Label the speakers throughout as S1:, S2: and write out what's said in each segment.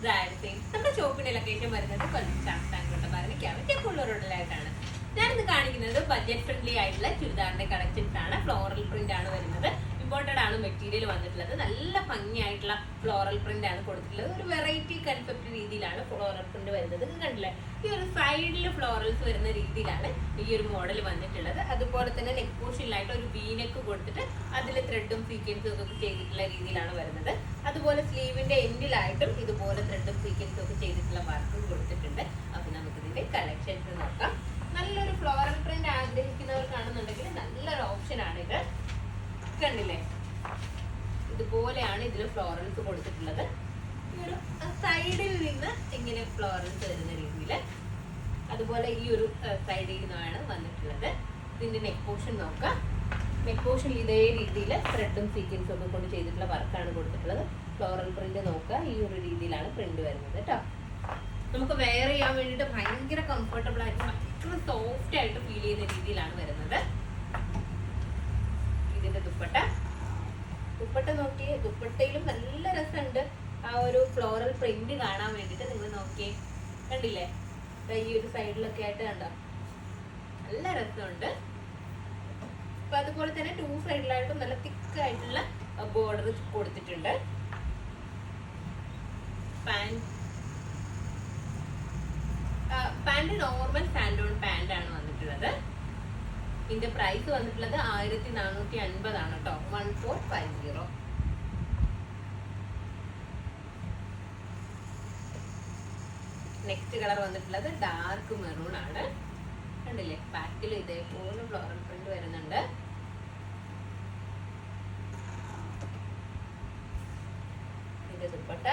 S1: നമ്മുടെ ഷോപ്പിന്റെ ലൊക്കേഷൻ വരുന്നത് കൊല്ലം ശാസ്താംകോട്ട റോഡിലായിട്ടാണ്. ഞാനിന്ന് കാണിക്കുന്നത് ബഡ്ജറ്റ് ഫ്രണ്ട്ലി ആയിട്ടുള്ള ചുരിദാറിന്റെ കളക്ഷൻസ് ആണ്. ഫ്ലോറൽ പ്രിന്റ് ആണ് വരുന്നത്. ഇമ്പോർട്ടഡ് ആണ് മെറ്റീരിയൽ വന്നിട്ടുള്ളത്. നല്ല ഭംഗിയായിട്ടുള്ള ഫ്ലോറൽ പ്രിന്റ് ആണ് കൊടുത്തിട്ടുള്ളത്. ഒരു വെറൈറ്റി കൺസെപ്റ്റ് രീതിയിലാണ് ഫ്ലോറൽ പ്രിന്റ് വരുന്നത്. കണ്ടില്ലേ, ഈ ഒരു സൈഡിൽ ഫ്ലോറൽസ് വരുന്ന രീതിയിലാണ് ഈ ഒരു മോഡൽ വന്നിട്ടുള്ളത്. അതുപോലെ തന്നെ നെക്ക് പോർഷനിലായിട്ട് ഒരു വി നെക്ക് കൊടുത്തിട്ട് അതിൽ ത്രെഡും സീക്വൻസും ഒക്കെ ചെയ്തിട്ടുള്ള രീതിയിലാണ് വരുന്നത്. അതുപോലെ സ്ലീവിന്റെ എൻഡിലായിട്ടും ഇതുപോലെ ത്രെഡും സീക്വൻസും ഒക്കെ ചെയ്തിട്ടുള്ള വർക്കും കൊടുത്തിട്ടുണ്ട്. അപ്പൊ നമുക്ക് ഇതിന്റെ കളക്ഷൻസ് നോക്കാം. നല്ലൊരു ഫ്ലോറൽ പ്രിന്റ് ആഗ്രഹിക്കുന്നവർക്കാണെന്നുണ്ടെങ്കിൽ നല്ലൊരു ഓപ്ഷൻ ആണ് ഇത്. കണ്ടില്ലേ, ഇതുപോലെയാണ് ഇതിൽ ഫ്ലോറൽസ് കൊടുത്തിട്ടുള്ളത്. ഈ ഒരു സൈഡിൽ നിന്ന് ഇങ്ങനെ ഫ്ലോറൽസ് വരുന്ന രീതിയിൽ, അതുപോലെ ഈ ഒരു സൈഡിൽ നിന്നാണ് വന്നിട്ടുള്ളത്. ഇതിന്റെ നെക്ക് പോർഷൻ നോക്കാം. നെക്ക് പോർഷൻ ഇതേ രീതിയിൽ ത്രെഡും സീക്വൻസും ഒക്കെ കൊണ്ട് ചെയ്തിട്ടുള്ള വർക്കാണ് കൊടുത്തിട്ടുള്ളത്. ഫ്ലോറൽ പ്രിന്റ് നോക്കുക, ഈ ഒരു രീതിയിലാണ് പ്രിന്റ് വരുന്നത് കേട്ടോ. നമുക്ക് വെയർ ചെയ്യാൻ വേണ്ടിയിട്ട് ഭയങ്കര കംഫർട്ടബിൾ ആയിട്ട് ഭയങ്കര സോഫ്റ്റ് ആയിട്ട് ഫീൽ ചെയ്യുന്ന രീതിയിലാണ് വരുന്നത്. ഇതിന്റെ ദുപ്പട്ട നോക്കിയേ, ദുപ്പട്ടയിലും നല്ല രസമുണ്ട്. ആ ഒരു ഫ്ലോറൽ പ്രിന്റ് കാണാൻ വേണ്ടിട്ട് നിങ്ങൾ നോക്കിയേ, കണ്ടില്ലേ, ഈ ഒരു സൈഡിലൊക്കെ ആയിട്ട് കണ്ടോ, നല്ല രസമുണ്ട്. അപ്പൊ അതുപോലെ തന്നെ ടു സൈഡിലായിട്ടും നല്ല തിക്ക് ആയിട്ടുള്ള ബോർഡർ കൊടുത്തിട്ടുണ്ട്. പാന്റ് നോർമൽ സാൻഡോൺ പാന്റ് ആണ് വന്നിട്ടുള്ളത്. ഇതിന്റെ പ്രൈസ് വന്നിട്ടുള്ളത് 1450 ആണ് കേട്ടോ. 1450. നെക്സ്റ്റ് കളർ വന്നിട്ടുള്ളത് ഡാർക്ക് മെറൂൺ ആണ്. കണ്ടില്ലേ, ബാക്കിൽ ഇതേപോലെ ഫ്ലോറൽ പ്രിന്റ് വരുന്നുണ്ട്. ഇത് ദുപ്പട്ട.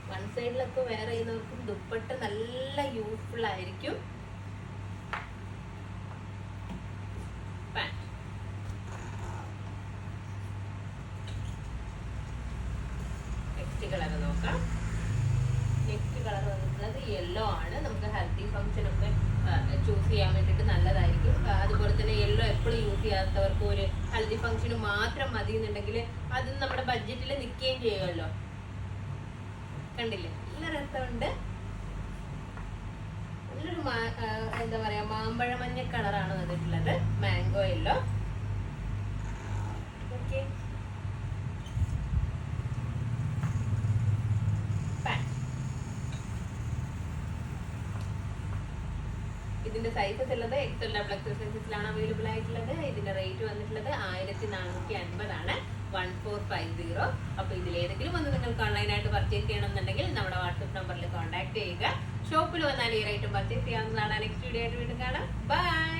S1: വൺ സൈഡിലൊക്കെ വെയർ ചെയ്യുന്നവർക്കും ദുപ്പട്ട നല്ല യൂസ്ഫുൾ ആയിരിക്കും. നെക്സ്റ്റ് കളർ നോക്കാം. നെക്സ്റ്റ് കളർ വന്നിട്ടുള്ളത് യെല്ലോ ആണ്. നമുക്ക് ഹെൽത്തി ഫംഗ്ഷൻ ഒക്കെ ചൂസ് ചെയ്യാൻ വേണ്ടിയിട്ട് നല്ലതായിരിക്കും. അതുപോലെ തന്നെ യെല്ലോ എപ്പോഴും യൂസ് ചെയ്യാത്തവർക്ക് ഒരു ഹെൽത്തി ഫംഗ്ഷന് മാത്രം മതി എന്നുണ്ടെങ്കിൽ അത് നമ്മുടെ ബഡ്ജറ്റിൽ നിൽക്കുകയും ചെയ്യുമല്ലോ. കണ്ടില്ലേ, നല്ല രസമുണ്ട്. നല്ലൊരു എന്താ പറയാ, മാമ്പഴ മഞ്ഞ കളറാണ് വന്നിട്ടുള്ളത്. Mango yellow. ഓക്കെ, ഇതിന്റെ സൈസസ് ഉള്ളത് എക്സൽ ഡബിൾ എക്സൽ സൈസസിലാണ് അവൈലബിൾ ആയിട്ടുള്ളത്. ഇതിന്റെ റേറ്റ് വന്നിട്ടുള്ളത് 1450 ആണ്. 1450. അപ്പൊ ഇതിലേതെങ്കിലും ഒന്ന് നിങ്ങൾക്ക് ഓൺലൈനായിട്ട് പർച്ചേസ് ചെയ്യണമെന്നുണ്ടെങ്കിൽ നമ്മുടെ വാട്സ്ആപ്പ് നമ്പറിൽ കോൺടാക്ട് ചെയ്യുക. ഷോപ്പിൽ വന്നാൽ ഈ റേറ്റും പർച്ചേസ് ചെയ്യാവുന്നതാണ്. നെക്സ്റ്റ് വീഡിയോ ആയിട്ട് വീണ്ടും കാണാം. ബൈ.